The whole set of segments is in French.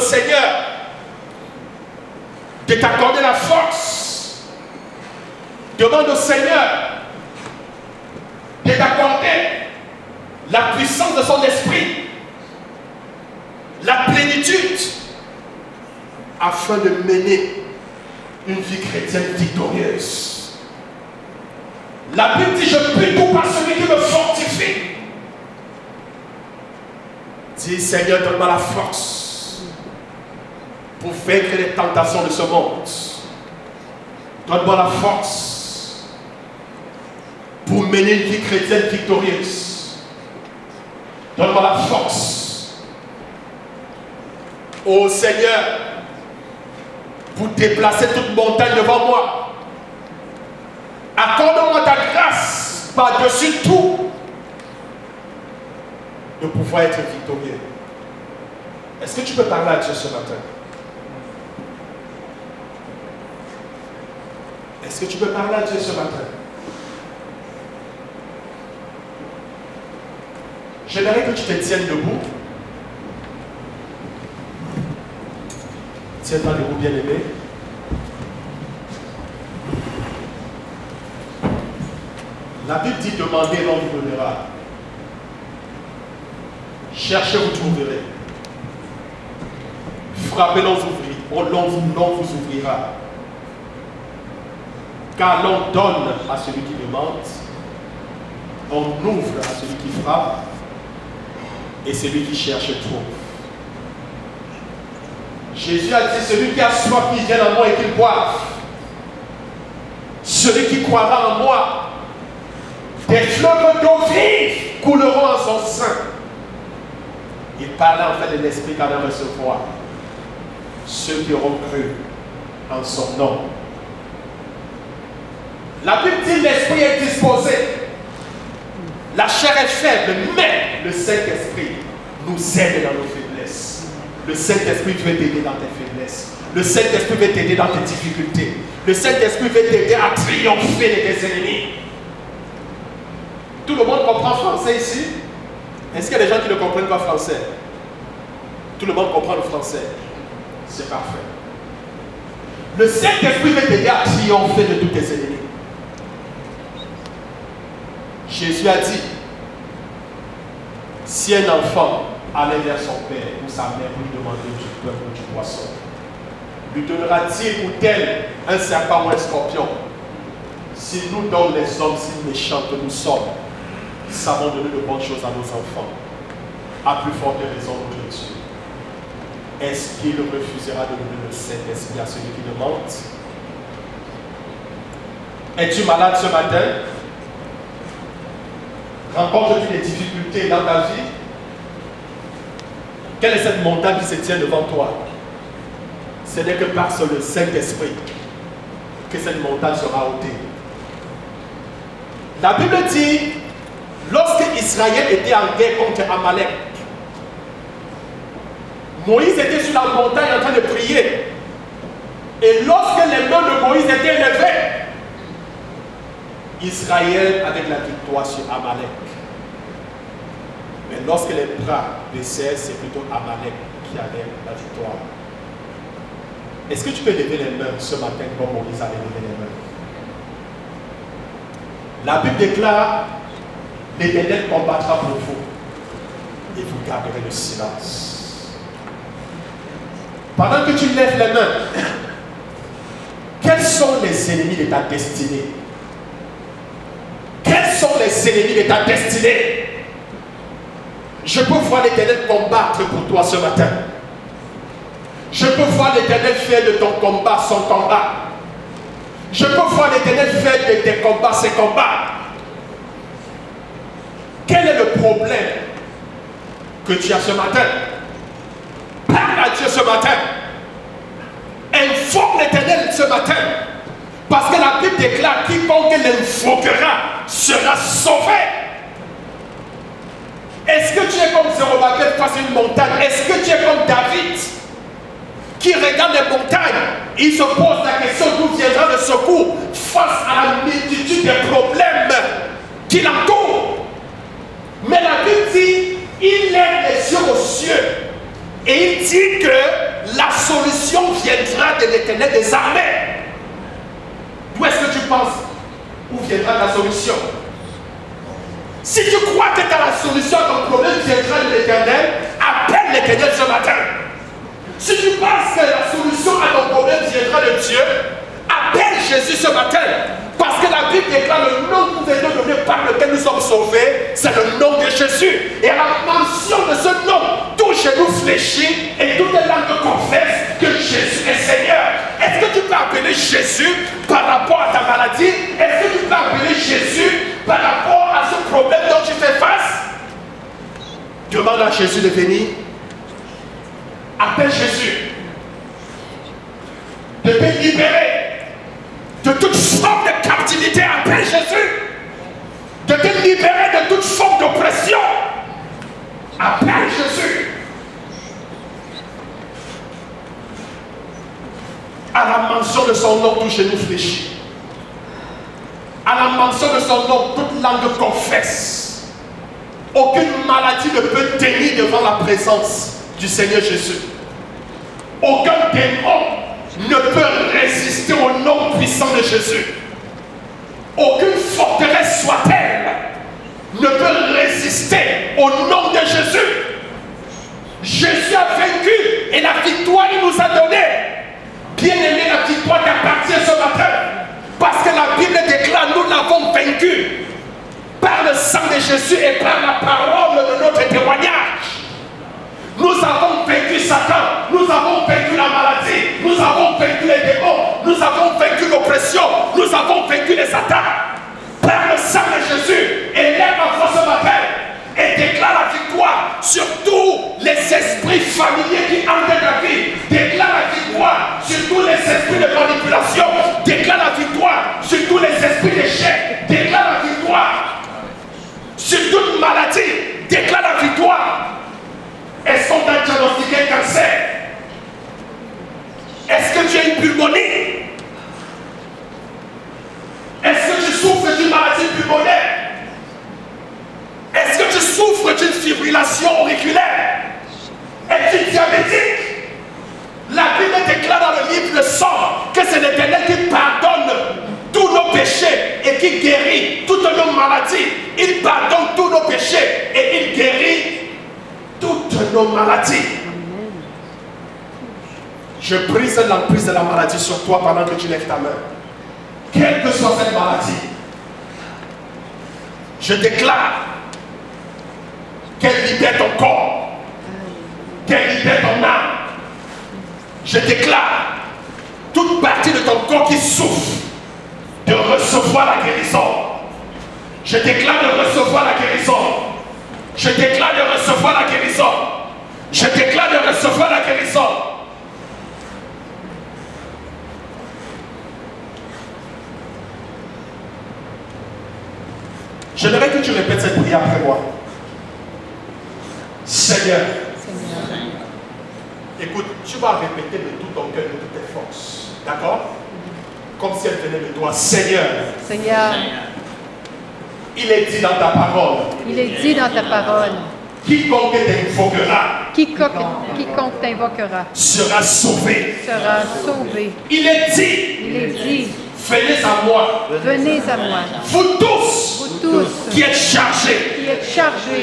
Seigneur de t'accorder la force. Demande au Seigneur de t'accorder la puissance de son esprit, la plénitude, afin de mener une vie chrétienne victorieuse. La Bible dit, je prie tout par celui qui me fortifie. Dis, Seigneur, donne-moi la force pour vaincre les tentations de ce monde. Donne-moi la force pour mener une vie chrétienne victorieuse. Donne-moi la force, ô Seigneur, pour déplacer toute montagne devant moi. Accorde-moi ta grâce par-dessus tout de pouvoir être victorieux. Est-ce que tu peux parler à Dieu ce matin? Est-ce que tu peux parler à Dieu ce matin? J'aimerais que tu te tiennes debout. Tiens-toi debout, bien-aimé. La Bible dit, demandez, l'on vous donnera. Cherchez, vous trouverez. Frappez, l'on vous ouvrira. Car l'on donne à celui qui demande, on ouvre à celui qui frappe, et celui qui cherche trouve. Jésus a dit, celui qui a soif, qu'il vienne à moi et qu'il boive. Celui qui croira en moi, des fleuves d'eau vive couleront en son sein. Il parlait en fait de l'Esprit qu'en a recevoir ceux qui auront cru en son nom. La Bible dit, l'Esprit est disposé. La chair est faible, mais le Saint-Esprit nous aide dans nos faiblesses. Le Saint-Esprit veut t'aider dans tes faiblesses. Le Saint-Esprit veut t'aider dans tes difficultés. Le Saint-Esprit veut t'aider à triompher de tes ennemis. Tout le monde comprend français ici? Est-ce qu'il y a des gens qui ne comprennent pas français? Tout le monde comprend le français. C'est parfait. Le Saint-Esprit veut t'aider à triompher de tous tes ennemis. Jésus a dit, si un enfant allait vers son père ou sa mère pour lui demander du pain ou du poisson, lui donnera-t-il ou tel un serpent ou un scorpion? Si nous, dont les hommes si méchants que nous sommes, savons donner de bonnes choses à nos enfants, à plus forte raison notre Dieu, est-ce qu'il refusera de donner le Saint-Esprit à celui qui demande? Es-tu malade ce matin? Rencontres-tu des difficultés dans ta vie? Quelle est cette montagne qui se tient devant toi? Ce n'est que par le Saint-Esprit que cette montagne sera ôtée. La Bible dit, lorsque Israël était en guerre contre Amalek, Moïse était sur la montagne en train de prier. Et lorsque les mains de Moïse étaient élevées, Israël avait la victoire sur Amalek. Mais lorsque les bras baissaient, c'est plutôt Amalek qui avait la victoire. Est-ce que tu peux lever les mains ce matin comme Moïse avait levé les mains? La Bible déclare, l'Éternel combattra pour vous et vous garderez le silence. Pendant que tu lèves les mains, quels sont les ennemis de ta destinée? Quels sont les ennemis de ta destinée? Je peux voir l'Éternel combattre pour toi ce matin. Je peux voir l'Éternel faire de ton combat son combat. Je peux voir l'Éternel faire de tes combats ses combats. Quel est le problème que tu as ce matin? Parle à Dieu ce matin. Invoque l'Éternel ce matin. Parce que la Bible déclare, quiconque l'invoquera sera sauvé. Est-ce que tu es comme Zérobabel face à une montagne? Est-ce que tu es comme David qui regarde les montagnes? Il se pose la question d'où viendra le secours face à la multitude des problèmes qui l'entourent. Mais la Bible dit, il lève les yeux aux cieux et il dit que solution viendra de l'Éternel des armées. D'où est-ce que tu penses? Où viendra ta solution? Si tu crois que tu as la solution à ton problème viendra de l'Éternel, appelle l'Éternel ce matin. Si tu penses que la solution à ton problème viendra de Dieu, appelle Jésus ce matin. Parce que la Bible déclare le nom que nous avons donné par lequel nous sommes sauvés, c'est le nom de Jésus. Et à la mention de ce nom, tout genou fléchit et toute langue confesse que Jésus est Seigneur. Est-ce que tu peux appeler Jésus par rapport à ta maladie? Est-ce que tu peux appeler Jésus par rapport à ce problème dont tu fais face? Demande à Jésus de venir. Appelle Jésus de te libérer de toute forme de captivité. Appelle Jésus de te libérer de toute forme d'oppression. Appelle Jésus. À la mention de son nom, tout genou fléchit. À la mention de son nom, toute langue confesse. Aucune maladie ne peut tenir devant la présence du Seigneur Jésus. Aucun démon ne peut résister au nom puissant de Jésus. Aucune forteresse soit-elle ne peut résister au nom de Jésus. Jésus a vaincu et la victoire il nous a donné. Bien-aimé, la victoire t'appartient ce matin. Parce que la Bible déclare, nous l'avons vaincu par le sang de Jésus et par la parole de notre témoignage. Nous avons vaincu Satan, nous avons vaincu la maladie, nous avons vaincu les démons, nous avons vaincu l'oppression, nous avons vaincu les attaques. Par le sang de Jésus, élève la voix ce matin et déclare la victoire sur tous les esprits familiers qui hantent ta vie. Déclare la victoire sur tous les esprits de manipulation. Déclare la victoire sur tous les esprits d'échec. Déclare la victoire sur toute maladie. Déclare la victoire. Est-ce qu'on t'a diagnostiqué un cancer? Est-ce que tu as une pulmonie? Est-ce que tu souffres d'une maladie pulmonaire? Est-ce que tu souffres d'une fibrillation auriculaire? Es-tu diabétique? La Bible déclare dans le livre de Somme que c'est l'Éternel qui pardonne tous nos péchés et qui guérit toutes nos maladies. Il pardonne tous nos péchés et il guérit toutes nos maladies. Je brise l'emprise de la maladie sur toi pendant que tu lèves ta main. Quelle que soit cette maladie, je déclare qu'elle libère ton corps, qu'elle libère ton âme. Je déclare toute partie de ton corps qui souffre de recevoir la guérison. Je déclare de recevoir la guérison. Je déclare de recevoir la guérison. Je déclare de recevoir la guérison. J'aimerais que tu répètes cette prière après moi. Seigneur, écoute, tu vas répéter de tout ton cœur, de toutes tes forces. D'accord? Comme si elle venait de toi. Seigneur. Seigneur. Il est dit dans ta parole. Il est dit dans ta parole. Quiconque t'invoquera. Quiconque t'invoquera. Sera sauvé. Sera sauvé. Il est dit. Il est dit. Venez à moi. Venez à moi. Vous tous. Qui êtes chargés.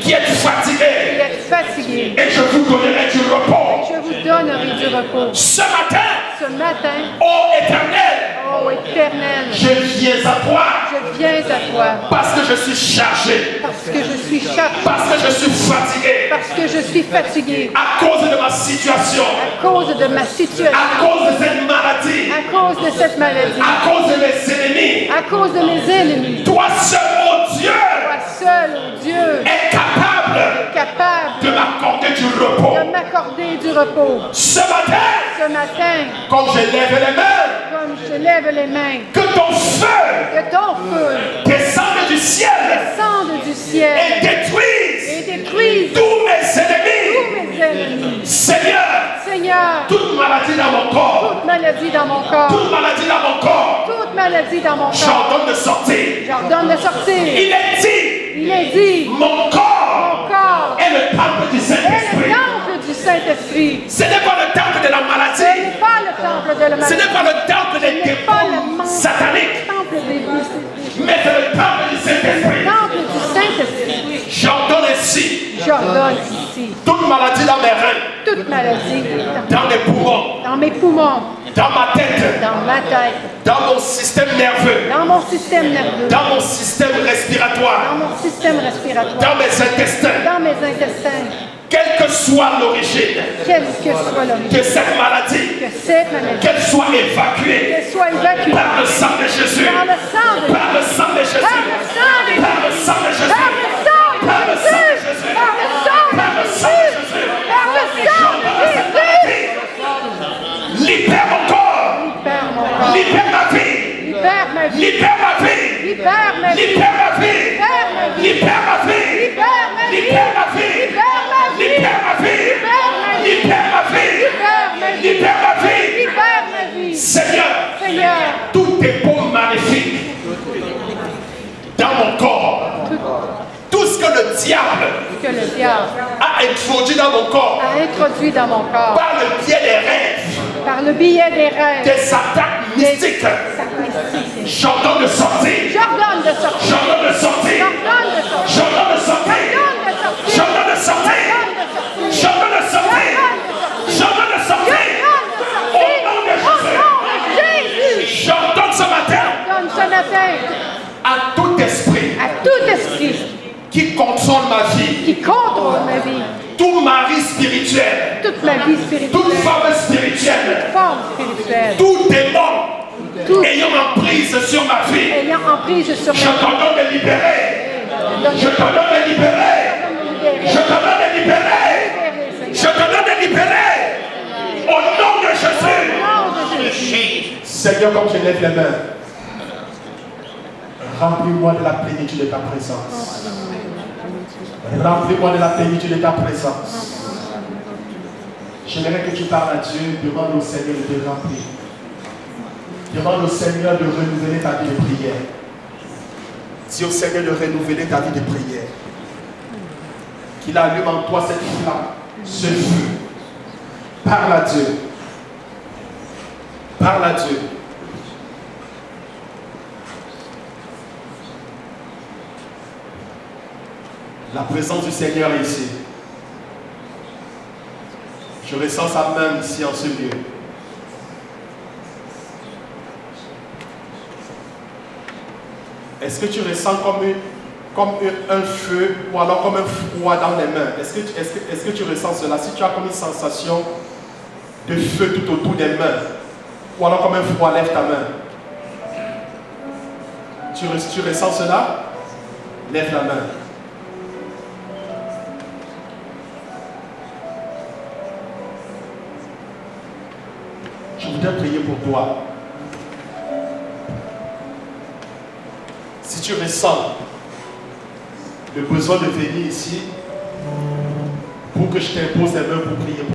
Qui êtes fatigués. Et je vous donnerai du repos. Ce matin. Ô Éternel. Je viens à toi. Parce que je suis chargé. Parce que je suis fatigué. À cause de ma situation. À cause de cette maladie. À cause de mes ennemis. Toi seul, ô Dieu. Est capable de m'accorder du repos. Ce matin. Comme je lève les mains. Que ton feu. Descende du ciel. Et détruise. Tous mes ennemis. Seigneur. Toute maladie dans mon corps. J'ordonne de sortir. Il est dit. Mon corps est le temple du Saint-Esprit. Ce n'est pas le temple de la maladie. soit le Ce malade. n'est pas le temple des Ce n'est pas le démons temple sataniques, des mais c'est le temple du Saint-Esprit. temple du Saint-Esprit. J'ordonne ainsi J'ordonne ici toute maladie dans mes reins, toute maladie dans mes poumons, dans mes poumons, dans ma tête, dans ma tête, dans mon système nerveux, dans mon système nerveux, dans mon système dans respiratoire, mon système respiratoire, dans mes intestins, dans mes intestins, quelle que soit l'origine quelle que soit l'origine, de cette maladie, que cette maladie, qu'elle soit évacuée qu'elle soit évacuée par le sang de Jésus, par le sang de par le sang de Jésus, par le sang de par le sang de Jésus, par le sang de par le sang de Jésus, Jésus, par le sang par de le sang de Jésus, Jésus. par le sang de Jésus. Libère mon corps, Libère mon corps, libère ma vie, libère ma vie, libère ma vie, libère ma vie, libère ma vie, libère ma vie, libère ma vie, libère ma vie, libère ma vie, libère ma vie, libère ma vie, libère ma vie, libère ma vie, libère ma vie. libère ma vie. Seigneur, Seigneur, tout est beau maléfique dans mon corps, tout ce que le diable que le diable a introduit dans mon corps a introduit dans mon corps par le biais des rêves, par le biais des rêves, des attaques mystiques, mystiques. j'ordonne de sortir, J'ordonne de sortir. j'ordonne de sortir, J'ordonne de sortir. j'ordonne de sortir, J'ordonne de sortir. j'ordonne de sortir, j'ordonne de sortir, j'ordonne de sortir, au nom de Jésus, j'ordonne ce matin J'ordonne ce matin à tout esprit à tout esprit qui contrôle ma vie, qui contrôle ma vie, tout mari spirituel, toute ma vie toute spirituelle, femme spirituelle, forme spirituelle, tout démon tout ayant emprise sur ma vie, ayant emprise sur je ma vie. t'ordonne de libérer, je t'ordonne de libérer, je t'ordonne de libérer, je t'ordonne de libérer, au nom de Jésus. Seigneur, comme je lève les mains, remplis-moi de la plénitude de ta présence. Remplis-moi de la plénitude de ta présence. J'aimerais que tu parles à Dieu, demande au Seigneur de te remplir. Demande au Seigneur de renouveler ta vie de prière. Dis au Seigneur de renouveler ta vie de prière. Qu'il allume en toi cette flamme, ce feu. Parle à Dieu. Parle à Dieu. La présence du Seigneur est ici. Je ressens sa main ici en ce lieu. Est-ce que tu ressens comme un feu ou alors comme un froid dans les mains? Est-ce que tu ressens cela? Si tu as comme une sensation de feu tout autour des mains ou alors comme un froid, lève ta main. Tu ressens cela? Lève la main. Je voudrais prier pour toi. Si tu ressens le besoin de venir ici pour que je t'impose les mains pour prier pour toi.